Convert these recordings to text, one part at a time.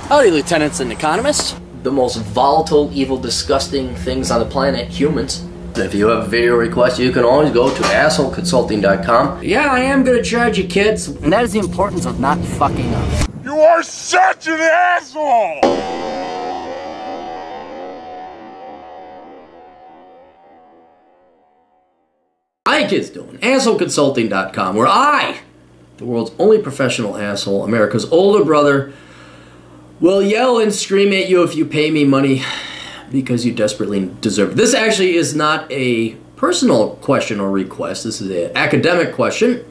Howdy, lieutenants and economists. The most volatile, evil, disgusting things on the planet, humans. If you have a video request, you can always go to assholeconsulting.com. Yeah, I am gonna charge you, kids. And that is the importance of not fucking up. You are such an asshole! How you kids doing? Assholeconsulting.com, where I, the world's only professional asshole, America's older brother, will yell and scream at you if you pay me money because you desperately deserve it. This actually is not a personal question or request. This is an academic question.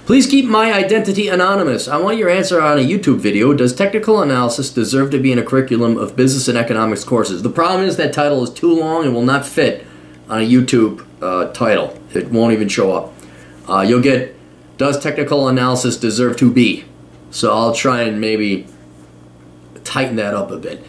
Please keep my identity anonymous. I want your answer on a YouTube video. Does technical analysis deserve to be in a curriculum of business and economics courses? The problem is that title is too long and will not fit on a YouTube title. It won't even show up. You'll get, does technical analysis deserve to be? So I'll try and maybe tighten that up a bit.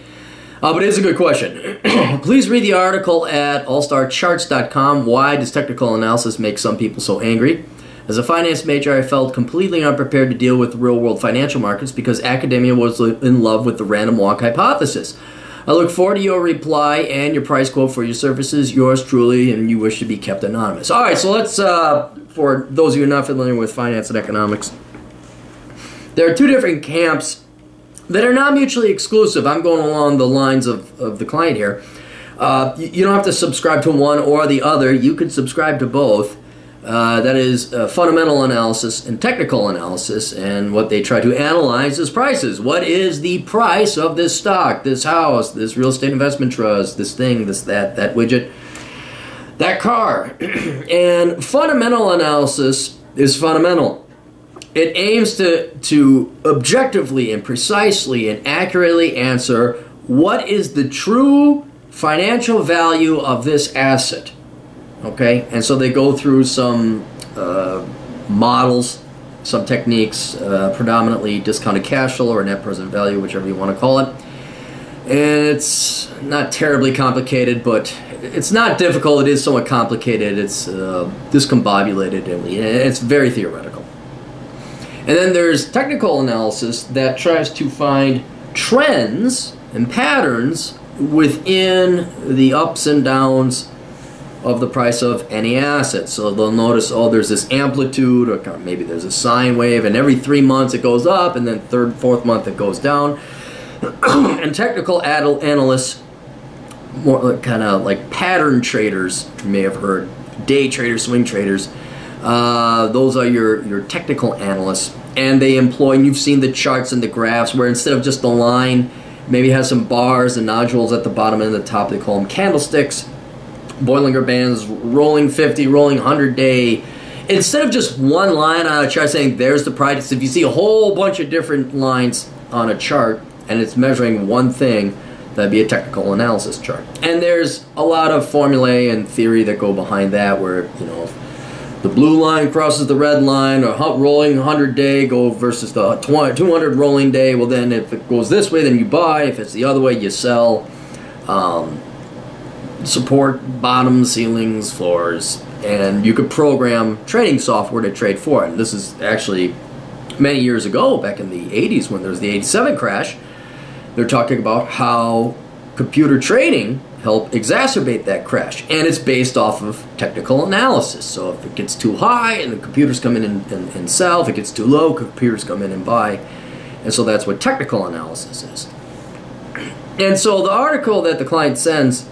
But it is a good question. Please read the article at allstarcharts.com. Why does technical analysis make some people so angry? As a finance major, I felt completely unprepared to deal with real-world financial markets because academia was in love with the random walk hypothesis. I look forward to your reply and your price quote for your services. Yours truly, and you wish to be kept anonymous. All right, so let's, for those of you not familiar with finance and economics, there are two different camps that are not mutually exclusive. I'm going along the lines of the client here. You don't have to subscribe to one or the other. You can subscribe to both. That is fundamental analysis and technical analysis, and what they try to analyze is prices. What is the price of this stock, this house, this real estate investment trust, this thing, this, that widget, that car? And fundamental analysis is fundamental. It aims to objectively and precisely and accurately answer what is the true financial value of this asset. Okay, and so they go through some models, some techniques, predominantly discounted cash flow or net present value, whichever you want to call it. And it's not terribly complicated, but it's not difficult. It is somewhat complicated. It's discombobulated, and it's very theoretical. And then there's technical analysis that tries to find trends and patterns within the ups and downs of the price of any asset. So they'll notice, oh, there's this amplitude, or maybe there's a sine wave, and every 3 months it goes up, and then third, fourth month it goes down. And technical analysts, more kind of like pattern traders, you may have heard, day traders, swing traders, those are your technical analysts, and they employ, and you've seen the charts and the graphs, where instead of just a line, maybe has some bars and nodules at the bottom and the top, they call them candlesticks. Bollinger Bands, rolling 50, rolling 100-day. Instead of just one line on a chart saying there's the price, if you see a whole bunch of different lines on a chart and it's measuring one thing, that'd be a technical analysis chart. And there's a lot of formulae and theory that go behind that, where, you know, if the blue line crosses the red line, or rolling 100-day go versus the 200 rolling day, well then if it goes this way, then you buy. If it's the other way, you sell. Support, bottoms, ceilings, floors, and you could program trading software to trade for it. And this is actually many years ago, back in the 80s when there was the 87 crash. They're talking about how computer trading helped exacerbate that crash, and it's based off of technical analysis. So if it gets too high, and the computers come in and sell. If it gets too low, computers come in and buy. And so that's what technical analysis is. And so the article that the client sends,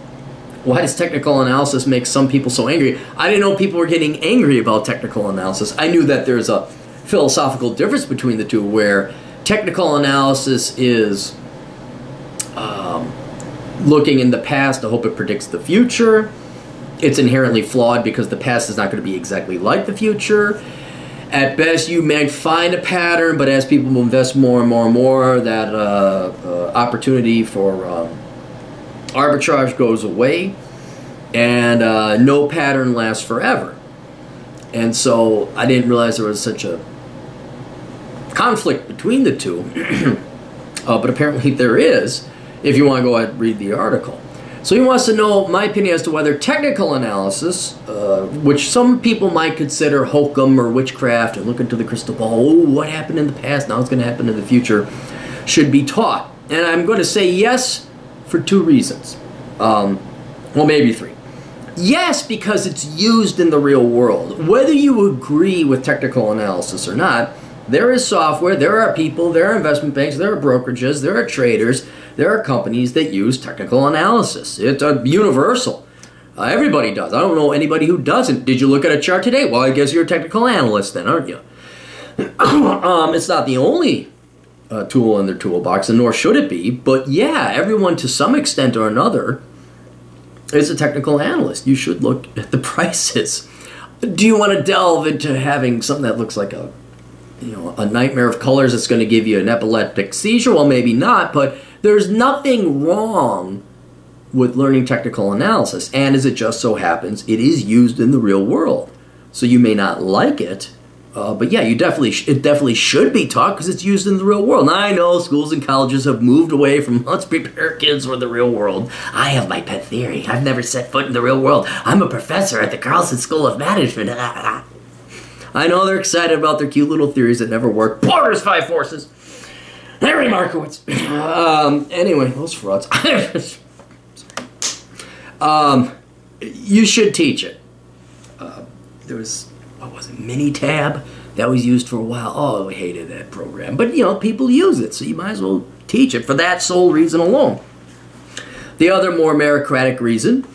why does technical analysis make some people so angry? I didn't know people were getting angry about technical analysis. I knew that there's a philosophical difference between the two, where technical analysis is looking in the past to hope it predicts the future. It's inherently flawed because the past is not going to be exactly like the future. At best, you may find a pattern, but as people invest more and more and more, that opportunity for arbitrage goes away, and no pattern lasts forever. And so I didn't realize there was such a conflict between the two, but apparently there is, if you want to go ahead and read the article. So he wants to know my opinion as to whether technical analysis, which some people might consider hokum or witchcraft, and look into the crystal ball, oh, what happened in the past, now it's going to happen in the future, should be taught And I'm going to say yes for 2 reasons. Well, maybe 3. Yes, because it's used in the real world. Whether you agree with technical analysis or not, there is software, there are people, there are investment banks, there are brokerages, there are traders, there are companies that use technical analysis. It's universal. Everybody does. I don't know anybody who doesn't. Did you look at a chart today? Well, I guess you're a technical analyst then, aren't you? It's not the only tool in their toolbox, and nor should it be. But yeah, everyone to some extent or another is a technical analyst. You should look at the prices. Do you want to delve into having something that looks like a nightmare of colors that's going to give you an epileptic seizure? Well, maybe not, but there's nothing wrong with learning technical analysis. And as it just so happens, it is used in the real world. So you may not like it, but yeah, it definitely should be taught because it's used in the real world. Now, I know schools and colleges have moved away from let's prepare kids for the real world. I have my pet theory. I've never set foot in the real world. I'm a professor at the Carlson School of Management. I know they're excited about their cute little theories that never work. Porter's 5 forces. Larry Markowitz. Anyway, those frauds. You should teach it. There was, what was it, Minitab? That was used for a while. Oh, I hated that program. But, people use it, so you might as well teach it for that sole reason alone. The other more meritocratic reason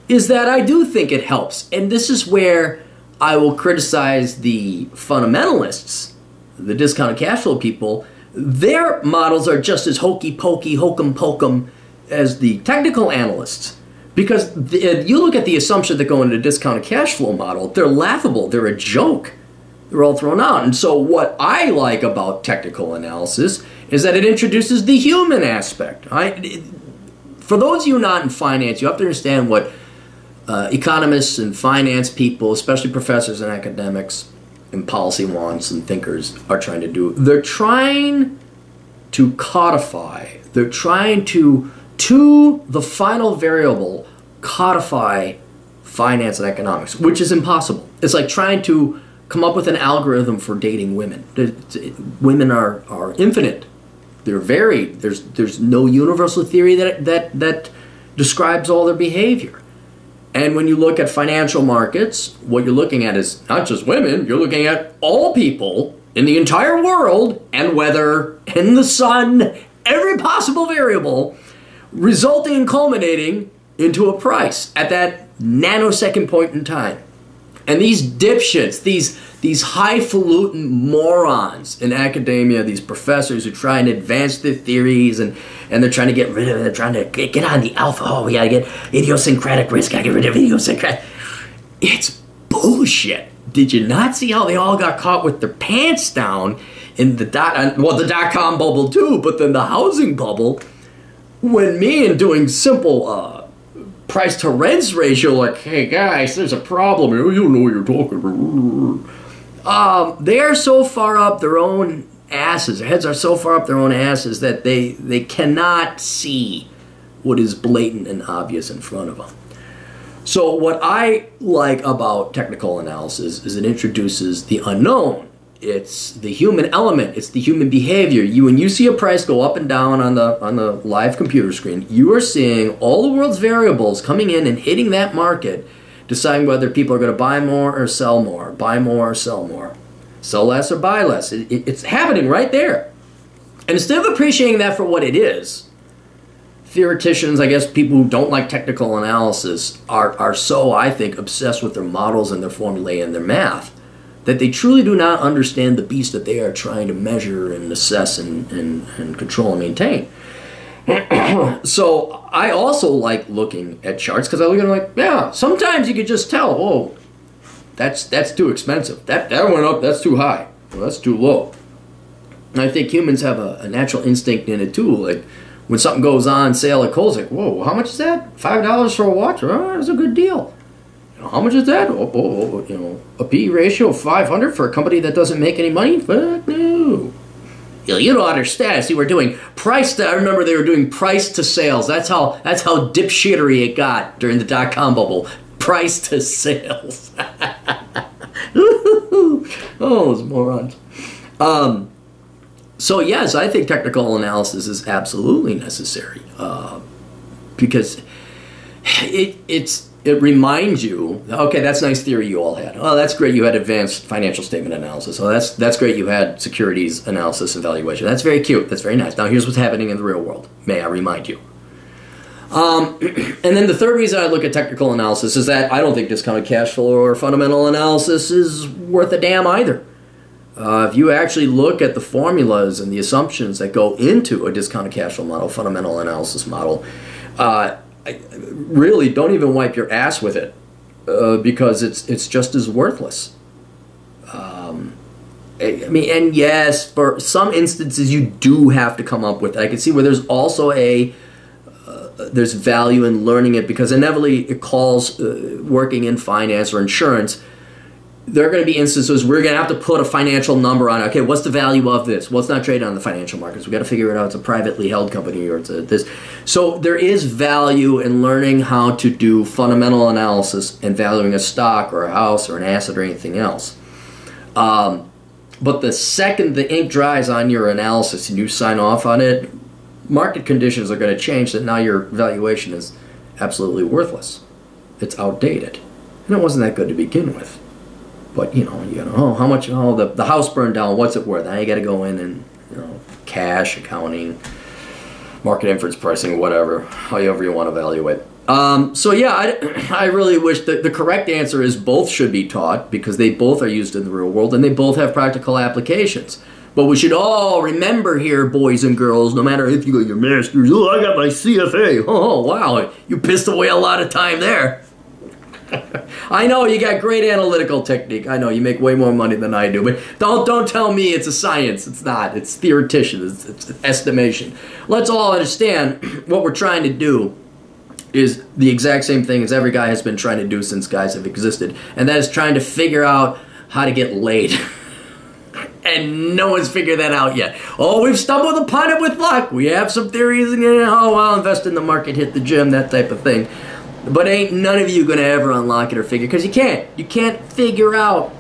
is that I do think it helps. And this is where I will criticize the fundamentalists, the discounted cash flow people. Their models are just as hokey-pokey, hokum-pokum as the technical analysts. Because you look at the assumptions that go into the discounted cash flow model, they're laughable, they're a joke. They're all thrown out. And so what I like about technical analysis is that it introduces the human aspect. For those of you not in finance, you have to understand what economists and finance people, especially professors and academics and policy wonks and thinkers are trying to do. They're trying to codify, they're trying to the final variable, codify finance and economics, which is impossible. It's like trying to come up with an algorithm for dating women. Women are infinite. They're varied. There's no universal theory that describes all their behavior. And when you look at financial markets, what you're looking at is not just women, you're looking at all people in the entire world and weather and the sun, every possible variable, resulting and culminating into a price at that nanosecond point in time. And these dipshits, these highfalutin morons in academia, these professors who try and advance their theories and they're trying to get rid of it, they're trying to get on the alpha. Oh, we gotta get idiosyncratic risk, gotta get rid of idiosyncratic. It's bullshit. Did you not see how they all got caught with their pants down in the dot-com bubble too, but then the housing bubble? When me and doing simple price to rents ratio, like, hey guys, there's a problem here, you don't know what you're talking about. They are so far up their own asses, their heads are so far up their own asses that they cannot see what is blatant and obvious in front of them. So what I like about technical analysis is it introduces the unknown. It's the human element. It's the human behavior. When you see a price go up and down on the live computer screen, you are seeing all the world's variables coming in and hitting that market, deciding whether people are going to buy more or sell more, buy more or sell more, sell less or buy less. It's happening right there. And instead of appreciating that for what it is, theoreticians, I guess people who don't like technical analysis, are so, I think, obsessed with their models and their formulae and their math that they truly do not understand the beast that they are trying to measure and assess and control and maintain. So I also like looking at charts because I look at them like, yeah, sometimes you could just tell, oh, that's too expensive. That went up, that's too high. Well, that's too low. And I think humans have a natural instinct in it too. Like when something goes on sale at Kohl's, like, whoa, how much is that? $5 for a watch? Oh, that's a good deal. How much is that? A P ratio of 500 for a company that doesn't make any money? Fuck no. You don't understand. See, we're doing price to, I remember they were doing price to sales. That's how dipshittery it got during the dot-com bubble. Price to sales. Oh, those morons. So yes, I think technical analysis is absolutely necessary because it reminds you, okay, that's nice theory you all had. Oh, that's great, you had advanced financial statement analysis. Oh, that's great, you had securities analysis and valuation. That's very cute, that's very nice. Now here's what's happening in the real world. May I remind you? And then the third reason I look at technical analysis is that I don't think discounted cash flow or fundamental analysis is worth a damn either. If you actually look at the formulas and the assumptions that go into a discounted cash flow model, fundamental analysis model, really don't even wipe your ass with it because it's just as worthless. I mean, and yes, for some instances you do have to come up with it. I can see where there's also there's value in learning it because inevitably it calls working in finance or insurance. There are going to be instances where we're going to have to put a financial number on it. Okay, what's the value of this? Well, it's not traded on the financial markets. We've got to figure it out. It's a privately held company or it's this. So there is value in learning how to do fundamental analysis and valuing a stock or a house or an asset or anything else. But the second the ink dries on your analysis and you sign off on it, market conditions are going to change that now your valuation is absolutely worthless. It's outdated. And it wasn't that good to begin with. But, oh, how much, oh, the house burned down, what's it worth? Now you got to go in and, cash, accounting, market inference pricing, whatever, however you want to evaluate. So yeah, I really wish that the correct answer is both should be taught because they both are used in the real world and they both have practical applications. But we should all remember here, boys and girls, no matter if you got your master's, oh, I got my CFA. Oh, wow, you pissed away a lot of time there. I know you got great analytical technique. I know you make way more money than I do, but don't tell me it's a science. It's not. It's theoretician. It's estimation. Let's all understand what we're trying to do is the exact same thing as every guy has been trying to do since guys have existed, and that is trying to figure out how to get laid. And no one's figured that out yet. Oh, we've stumbled upon it with luck. We have some theories, and oh, I'll invest in the market, hit the gym, that type of thing. But ain't none of you gonna ever unlock it or figure, because you can't. You can't figure out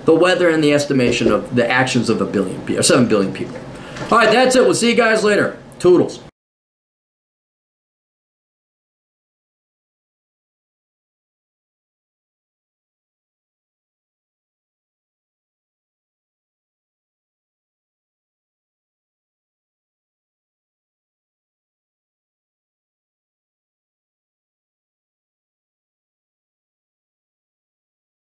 the weather and the estimation of the actions of 1 billion people, or 7 billion people. All right, that's it. We'll see you guys later. Toodles.